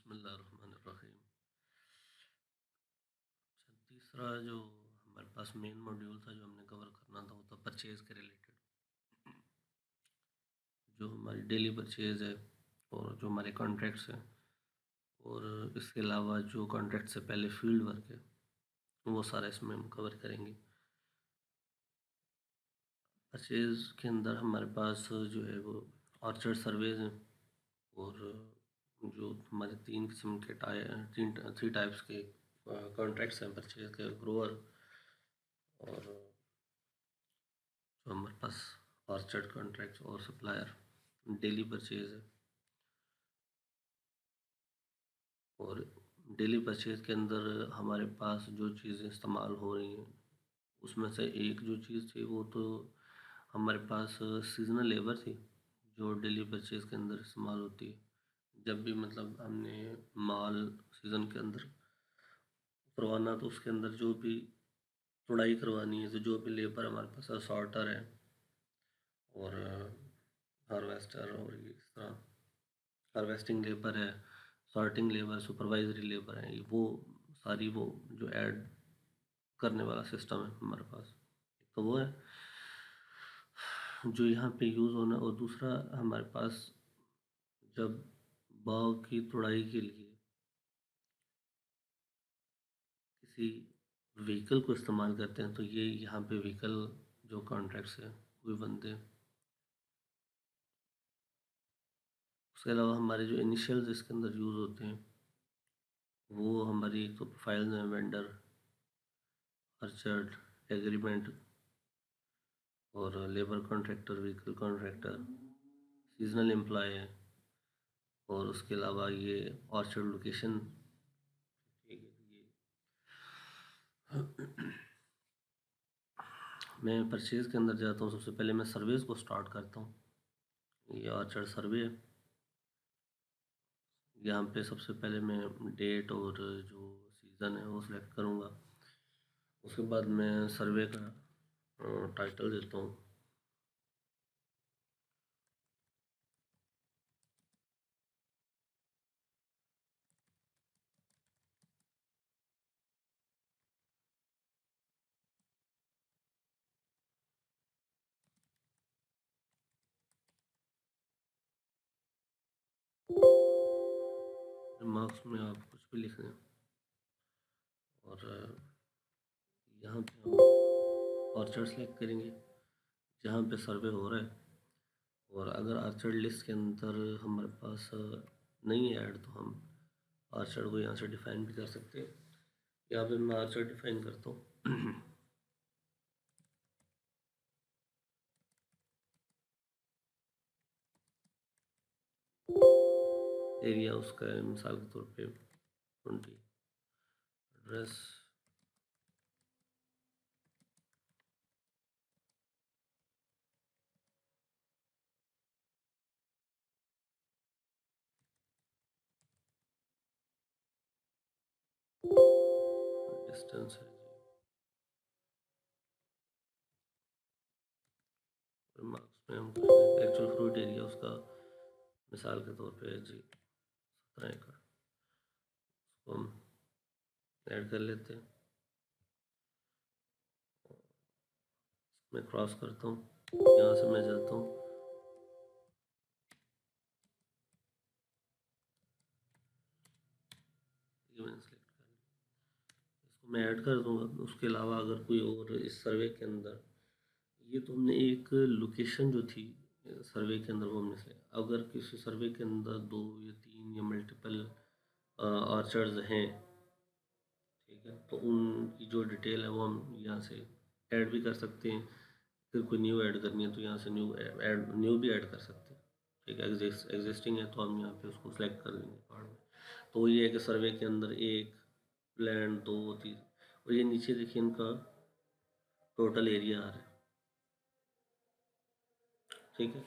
बिस्मिल्लाहिर्रहमानिर्रहीम। तीसरा जो हमारे पास मेन मॉड्यूल था जो हमने कवर करना था वो था परचेज़ के रिलेटेड। जो हमारी डेली परचेज़ है और जो हमारे कॉन्ट्रैक्ट्स हैं और इसके अलावा जो कॉन्ट्रैक्ट से पहले फील्ड वर्क है वो सारा इसमें हम कवर करेंगे। परचेज़ के अंदर हमारे पास जो है वो ऑर्चर्ड सर्वेज हैं और जो हमारे तीन किस्म के थ्री टाइप्स के कॉन्ट्रैक्ट्स हैं परचेज़ के, ग्रोअर और जो हमारे पास ऑर्चर्ड कॉन्ट्रैक्ट्स और सप्लायर डेली परचेज़ है। और डेली परचेज़ के अंदर हमारे पास जो चीज़ें इस्तेमाल हो रही हैं उसमें से एक जो चीज़ थी वो तो हमारे पास सीजनल लेबर थी जो डेली परचेज़ के अंदर इस्तेमाल होती है। जब भी मतलब हमने माल सीज़न के अंदर करवाना तो उसके अंदर जो भी तुड़ाई करवानी है तो जो भी लेबर हमारे पास सॉर्टर है और हार्वेस्टर और इस तरह हार्वेस्टिंग लेबर है, सॉर्टिंग लेबर, सुपरवाइजरी लेबर है, वो सारी वो जो ऐड करने वाला सिस्टम है हमारे पास। तो वो है जो यहाँ पे यूज़ होना। और दूसरा हमारे पास जब बाग की तुड़ाई के लिए किसी व्हीकल को इस्तेमाल करते हैं तो ये यहाँ पे व्हीकल जो कॉन्ट्रैक्ट्स है वो बनते हैं। उसके अलावा हमारे जो इनिशियल्स इसके अंदर यूज़ होते हैं वो हमारी एक तो प्रोफाइल्स हैं, वेंडर, अर्चर्ड, एग्रीमेंट और labour contractor, vehicle contractor, seasonal employ है और उसके अलावा ये ऑर्चर्ड लोकेशन। ठीक है, ये मैं परचेज़ के अंदर जाता हूँ। सबसे पहले मैं सर्वेस को स्टार्ट करता हूँ। ये ऑर्चर्ड सर्वे है। यहाँ पे सबसे पहले मैं डेट और जो सीज़न है वो सिलेक्ट करूँगा। उसके बाद मैं सर्वे का टाइटल देता हूँ। मार्क्स में आप कुछ भी लिख दें और यहाँ पे हम ऑर्चर्ड सेलेक्ट करेंगे जहाँ पे सर्वे हो रहा है। और अगर ऑर्चर्ड लिस्ट के अंदर हमारे पास नहीं है ऐड तो हम ऑर्चर्ड को यहाँ से डिफाइन भी कर सकते हैं। यहाँ पे मैं ऑर्चर्ड डिफाइन करता हूँ। एरिया उसका है मिसाल के तौर पे 20, एड्रेस, डिस्टेंस है जी, और मार्क्स में हम एक्चुअल फ्रूट एरिया उसका मिसाल के तौर पे है जी 17 एकड़। उसको हम ऐड कर लेते हैं। मैं क्रॉस करता हूँ, यहाँ से मैं जाता हूँ, ये मैंने सेलेक्ट कर लिया, इसको मैं ऐड कर दूँगा। उसके अलावा अगर कोई और इस सर्वे के अंदर ये तो हमने एक लोकेशन जो थी सर्वे के अंदर वो हमने से अगर किसी सर्वे के अंदर 2 या 3 या मल्टीपल ऑर्चर्ड्स हैं, ठीक है, तो उनकी जो डिटेल है वो हम यहाँ से ऐड भी कर सकते हैं। फिर कोई न्यू ऐड करनी है तो यहाँ से न्यू भी ऐड कर सकते हैं। ठीक है, एग्जिस्टिंग है तो हम यहाँ पे उसको सेलेक्ट कर देंगे कार्ड में। तो ये है कि सर्वे के अंदर 1 लैंड 2 3 और ये नीचे देखिए इनका टोटल एरिया आ रहा है। ठीक है,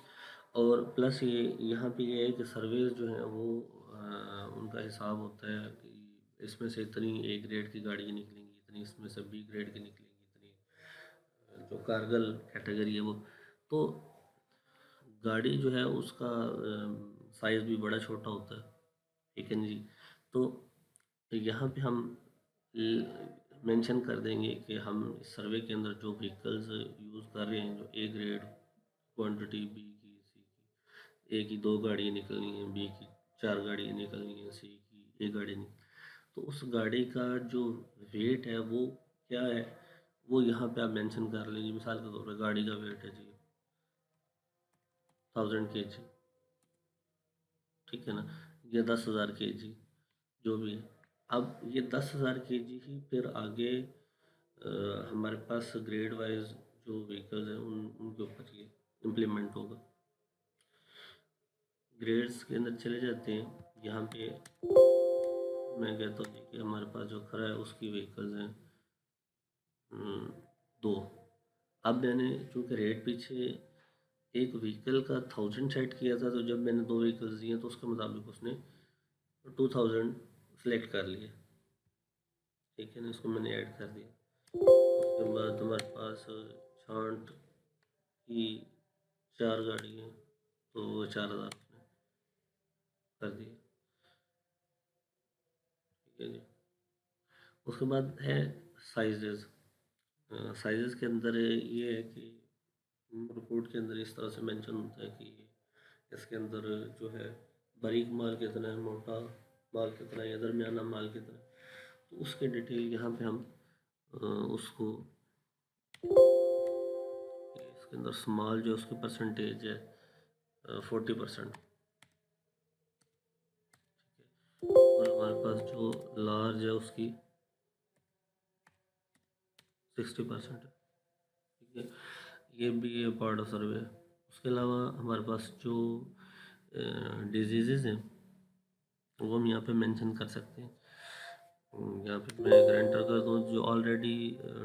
और प्लस ये यहाँ पे ये है कि सर्वेज जो हैं वो उनका हिसाब होता है कि इसमें से इतनी ए ग्रेड की गाड़ी निकलेंगी, इतनी इसमें से बी ग्रेड की निकलेंगी, इतनी जो कार्गल कैटेगरी है वो। तो गाड़ी जो है उसका साइज़ भी बड़ा छोटा होता है। ठीक है जी। तो यहाँ पे हम मेंशन कर देंगे कि हम इस सर्वे के अंदर जो व्हीकल्स यूज़ कर रहे हैं, जो ए ग्रेड क्वांटिटी, बी की, सी की, ए की 2 गाड़ियाँ निकलनी है, बी की 4 गाड़ियाँ निकलनी है, सी की 1 गाड़ी निकल, तो उस गाड़ी का जो वेट है वो क्या है, वो यहाँ पे आप मेंशन कर लीजिए। मिसाल के तौर पे गाड़ी का वेट है जी 1000 kg, ठीक है ना, या 10,000 kg, जो भी है। अब ये 10,000 kg ही फिर आगे हमारे पास ग्रेड वाइज जो व्हीकल्स हैं उनके ऊपर ये इम्प्लीमेंट होगा। ग्रेड्स के अंदर चले जाते हैं। यहाँ पे मैं कहता हूँ कि हमारे पास जो खरा है उसकी व्हीकल्स हैं 2। अब मैंने चूँकि रेट पीछे एक व्हीकल का 1000 सेट किया था, तो जब मैंने 2 व्हीकल्स दिए तो उसके मुताबिक उसने 2000 सेलेक्ट कर लिया, ठीक है ना, इसको मैंने ऐड कर दिया। उसके बाद हमारे पास छांट की 4 गाड़ी हैं, तो वो 4000 उसने कर दिया, ठीक है जी। उसके बाद है साइजेस। साइजेस के अंदर ये है कि रिपोर्ट के अंदर इस तरह से मेंशन होता है कि इसके अंदर जो है बारीक माल कितना है, मोटा माल कितना है, या दरमियाना माल कितना है, तो उसके डिटेल यहाँ पे हम उसको इसके अंदर स्मॉल जो उसकी परसेंटेज है 40%, और हमारे पास जो लार्ज है उसकी 60% है, ठीक है। ये भी है पार्ट ऑफ सर्वे। उसके अलावा हमारे पास जो डिजीज़ हैं वो हम यहाँ पे मेंशन कर सकते हैं। यहाँ पे मैं अगर एंटर कर दूँ, जो ऑलरेडी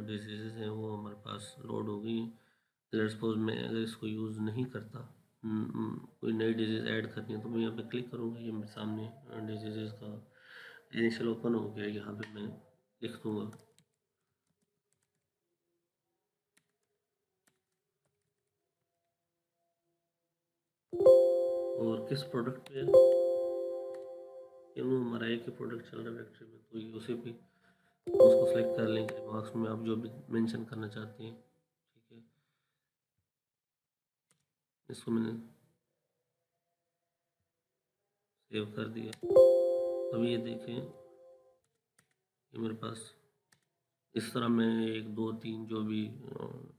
डिजीज़ हैं वो हमारे पास लोड हो गई हैं। लेट्स सपोज मैं अगर इसको यूज़ नहीं करता, कोई नई डिजीज़ ऐड करनी है, तो मैं यहाँ पे क्लिक करूँगा, ये मेरे सामने डिजीज़ का इनिशियल ओपन हो गया। यहाँ पे मैं लिख दूँगा और किस प्रोडक्ट पे क्यों हमारा एक ही प्रोडक्ट चल रहा है फैक्ट्री में, तो ये उसी पे उसको सेलेक्ट कर लेंगे मार्क्स में आप जो भी मेंशन करना चाहते हैं, ठीक है। इसको मैंने सेव कर दिया। अब ये देखें, ये मेरे पास इस तरह मैं 1 2 3 जो भी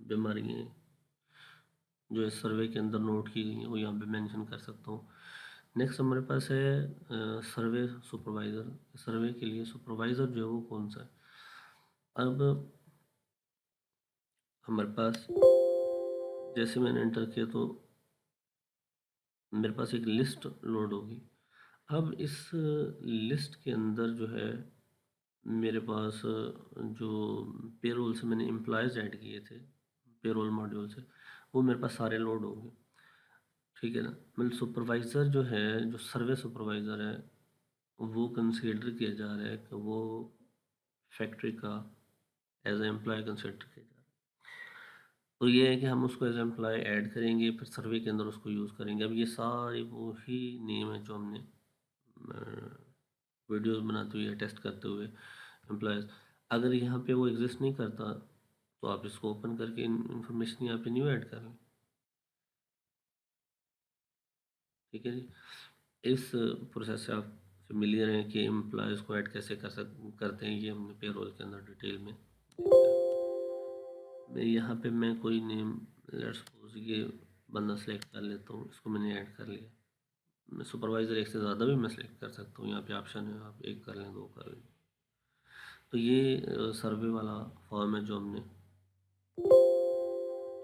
बीमारियाँ हैं जो इस सर्वे के अंदर नोट की गई हैं वो यहाँ पे मेंशन कर सकता हूँ। नेक्स्ट हमारे पास है सर्वे सुपरवाइज़र। सर्वे के लिए सुपरवाइज़र जो है वो कौन सा है। अब हमारे पास जैसे मैंने एंटर किया तो मेरे पास एक लिस्ट लोड होगी। अब इस लिस्ट के अंदर जो है मेरे पास जो पेरोल से मैंने एम्प्लॉयज़ ऐड किए थे पेरोल मॉड्यूल से, वो मेरे पास सारे लोड होंगे, ठीक है ना। मतलब सुपरवाइज़र जो है, जो सर्वे सुपरवाइज़र है, वो कंसीडर किया जा रहा है कि वो फैक्ट्री का एज ए एम्प्लॉय कंसिडर किया जा रहा है। तो ये है कि हम उसको एज एम्प्लॉय ऐड करेंगे, फिर सर्वे के अंदर उसको यूज़ करेंगे। अब ये सारे वो ही नेम है जो हमने वीडियोस बनाते हुए या टेस्ट करते हुए एम्प्लॉयज़, अगर यहाँ पे वो एग्जिस्ट नहीं करता तो आप इसको ओपन करके इंफॉर्मेशन यहाँ पे न्यू ऐड कर लें, ठीक है जी। इस प्रोसेस से आप फेमिलियर हैं कि एम्प्लॉयज़ को ऐड कैसे करते हैं, ये हमने पेरोल के अंदर डिटेल में देखा है। मैं यहाँ पे मैं कोई नेम लेट्स सपोज ये बंदा सेलेक्ट कर लेता हूँ, इसको मैंने ऐड कर लिया। मैं सुपरवाइज़र एक से ज़्यादा भी मैं सेलेक्ट कर सकता हूँ, यहाँ पे ऑप्शन है, आप 1 कर लें, 2 कर लें। तो ये सर्वे वाला फॉर्म है जो हमने,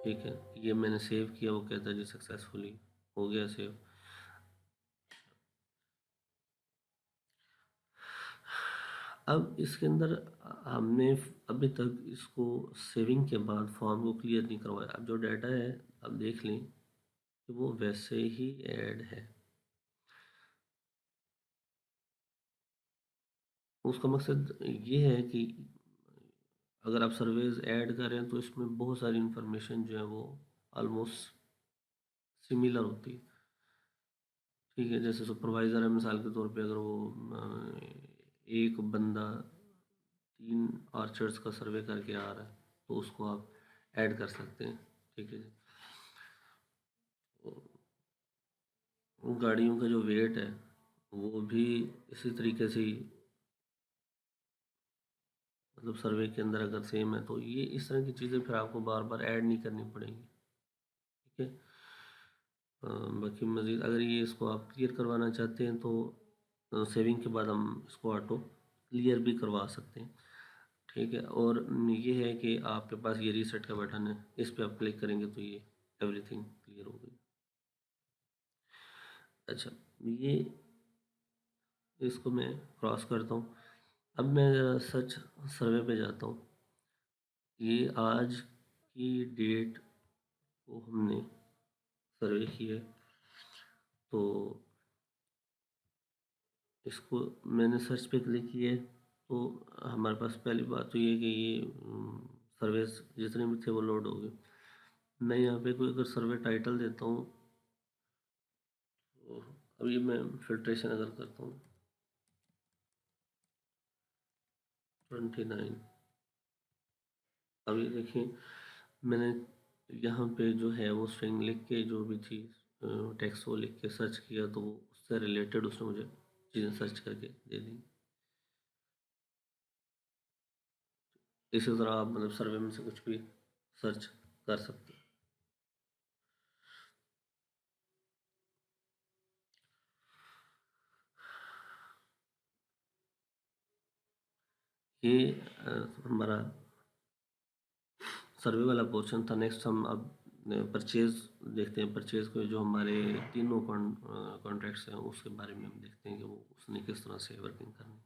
ठीक है, ये मैंने सेव किया, वो कहता है जी सक्सेसफुली हो गया सेव। अब इसके अंदर हमने अभी तक इसको सेविंग के बाद फॉर्म को क्लियर नहीं करवाया। अब जो डाटा है आप देख लें कि वो वैसे ही ऐड है। उसका मकसद ये है कि अगर आप सर्वेज ऐड करें तो इसमें बहुत सारी इंफॉर्मेशन जो है वो ऑलमोस्ट सिमिलर होती है, ठीक है, जैसे सुपरवाइज़र है मिसाल के तौर पे, अगर वो एक बंदा 3 ऑर्चर्ड्स का सर्वे करके आ रहा है, तो उसको आप ऐड कर सकते हैं। ठीक है जी। गाड़ियों का जो वेट है वो भी इसी तरीके से ही, मतलब सर्वे के अंदर अगर सेम है तो ये इस तरह की चीज़ें फिर आपको बार बार ऐड नहीं करनी पड़ेंगी। ठीक है। बाकी मज़ीद अगर ये इसको आप क्लियर करवाना चाहते हैं तो सेविंग के बाद हम इसको ऑटो क्लियर भी करवा सकते हैं। ठीक है। और ये है कि आपके पास ये रीसेट का बटन है, इस पर आप क्लिक करेंगे तो ये एवरीथिंग क्लियर हो गई। अच्छा, ये इसको मैं क्रॉस करता हूँ। अब मैं ज़रा सच सर्वे पे जाता हूँ। ये आज की डेट को हमने सर्वे की है, तो इसको मैंने सर्च पे क्लिक किया है, तो हमारे पास पहली बात तो ये है कि ये सर्वेस जितने भी थे वो लोड हो गए। मैं यहाँ पे कोई अगर सर्वे टाइटल देता हूँ, तो अभी मैं फिल्ट्रेशन अगर करता हूँ 29, अभी देखिए मैंने यहाँ पे जो है वो स्ट्रिंग लिख के जो भी थी टेक्स्ट वो लिख के सर्च किया, तो वो उससे रिलेटेड उसने मुझे चीज़ें सर्च करके दे दी। इसी तरह आप मतलब सर्वे में से कुछ भी सर्च कर सकते हैं। ये हमारा सर्वे वाला पोर्शन था। नेक्स्ट हम अब परचेज देखते हैं। परचेज को जो हमारे तीनों कॉन्ट्रैक्ट्स हैं उसके बारे में हम देखते हैं कि वो उसने किस तरह से वर्किंग करनी।